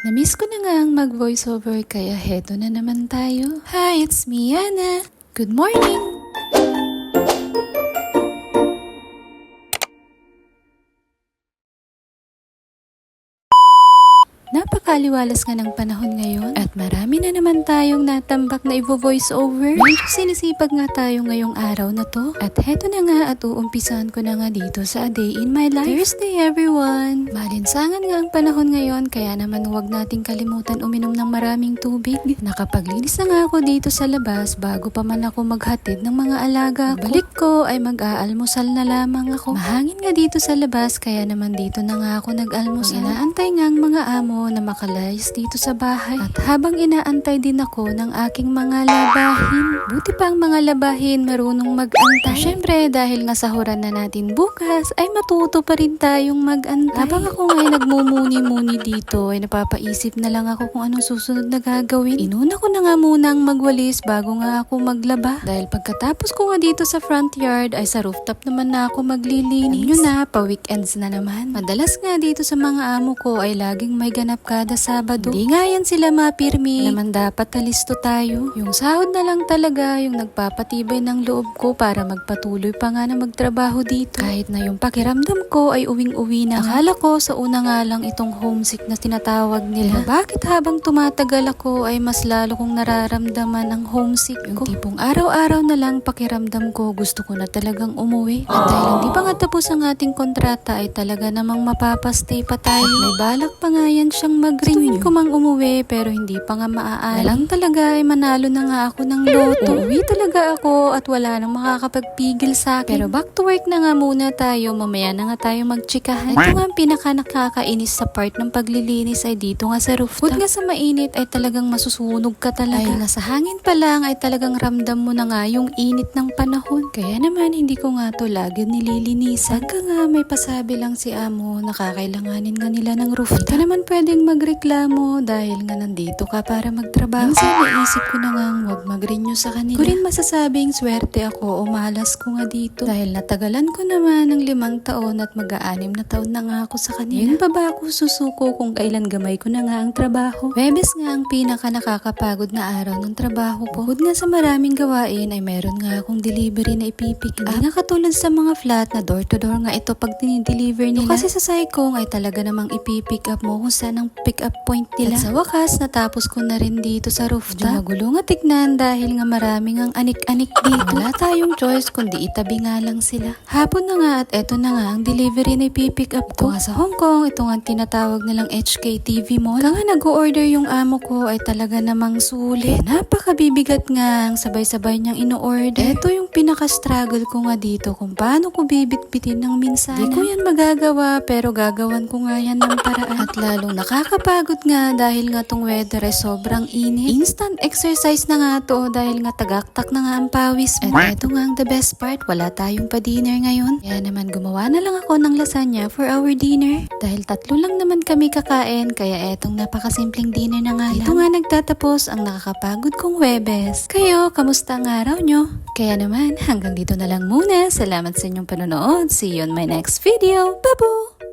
Namiss ko na nga ang mag-voiceover kaya heto na naman tayo. Hi, it's me, Ana. Good morning! Napakaliwalas nga ng panahon ngayon at marami na naman tayong natambak na i-voice over. Medyo sinisipag nga tayo ngayong araw na to at heto na nga at uumpisahan ko na nga dito sa A Day in My Life. Thursday everyone! Malinsangan nga ang panahon ngayon kaya naman huwag nating kalimutan uminom ng maraming tubig. Nakapaglinis na nga ako dito sa labas bago pa man ako maghatid ng mga alaga ko. Balik ko ay mag-aalmusal na lamang ako. Mahangin nga dito sa labas kaya naman dito na nga ako nag-almusal. Inaantay nga ang mga amo na makalayas dito sa bahay. At habang inaantay din ako ng aking mga labahin. Buti pa ang mga labahin marunong mag-antay. Siyempre dahil nga sahuran na natin bukas ay matuto pa rin tayong mag-antay. Habang ako ngayon nagmumuni-muni dito ay napapaisip na lang ako kung anong susunod na gagawin. Inuna ko na nga munang magwalis bago nga ako maglaba. Dahil pagkatapos ko nga dito sa front yard ay sa rooftop naman na ako maglilinis. Yun na, pa-weekends na naman. Madalas nga dito sa mga amo ko ay laging may ganap kada Sabado. Hindi nga yan sila mapirmi. Naman dapat talisto tayo. Yung sahod na lang talaga yung nagpapatibay ng loob ko para magpatuloy pa nga na magtrabaho dito. Kahit na yung pakiramdam ko ay uwing-uwi na. Akala ko sa una nga lang itong homesick na tinatawag nila. Bakit habang tumatagal ako ay mas lalo kong nararamdaman ang homesick ko? Yung tipong araw-araw na lang pakiramdam ko gusto ko na talagang umuwi. At dahil hindi pa nga tapos ang ating kontrata ay talaga namang mapapastay pa tayo. May balak pa nga yan siyang mag-renew ko mang umuwi pero hindi pa nga maaari. Lang talaga ay manalo na nga ako ng loto. Uuwi talaga ako at wala nang makakapagpigil sa akin. Pero back to work na nga muna tayo. Mamaya na nga tayo magtsikahan. Ito nga ang pinaka nakakainis sa part ng paglilinis ay dito nga sa rooftop. Pag nga sa mainit ay talagang masusunog ka talaga. Dahil nga sa hangin pa lang ay talagang ramdam mo na nga yung init ng panahon. Kaya naman hindi ko nga to lagi nililinisan. Pagka nga may pasabi lang si amo nakakailanganin nga nila ng rooftop. Hindi naman pwedeng magreklamo dahil nga nandito ka para magtrabaho. Minsan naisip ko na nga huwag mag-renew sa kanila. Ko rin masasabing swerte ako o malas ko nga dito. Dahil natagalan ko naman ng 5 taon at mag-6 na taon na nga ako sa kanila. Yun pa ba ako susuko kung kailan gamay ko na nga ang trabaho? Webes nga ang pinaka nakakapagod na araw ng trabaho ko. Bukod nga sa maraming gawain ay meron nga akong delivery na ipipick up. Hindi nga katulad sa mga flat na door to door nga ito pag dinideliver nila. Kasi sa Saikong ay talaga namang ipipick up mo kung saan ang pick up point nila. At sa wakas, natapos ko na rin dito sa rooftop. Magulo nga tignan dahil nga maraming ang anik-anik dito. Wala tayong choice kundi itabi nga lang sila. Hapon na nga at eto na nga ang delivery na ipipick up ko. Nga sa Hong Kong, ito nga tinatawag nilang HKTV Mall. Kaya nga nag-order yung amo ko ay talaga namang sulit. Napakabibigat nga ang sabay-sabay niyang ino-order. Ito yung pinaka-struggle ko nga dito kung paano ko bibit-bitin ng minsan. Di ko yan magagawa pero gagawan ko nga yan ng paraan. At lalong nakakapagod nga dahil nga tong weather ay sobrang init. Instant exercise na nga to dahil nga tagaktak na nga ang pawis mo. At eto nga ang the best part, wala tayong pa-dinner ngayon. Kaya naman gumawa na lang ako ng lasagna for our dinner. Dahil 3 lang naman kami kakain kaya etong napakasimpleng dinner na nga lang. Ito nga nagtatapos ang nakakapagod kong Huwebes. Kayo, kamusta ang araw nyo? Kaya naman hanggang dito na lang muna. Salamat sa inyong panonood. See you on my next video. Bye-bye!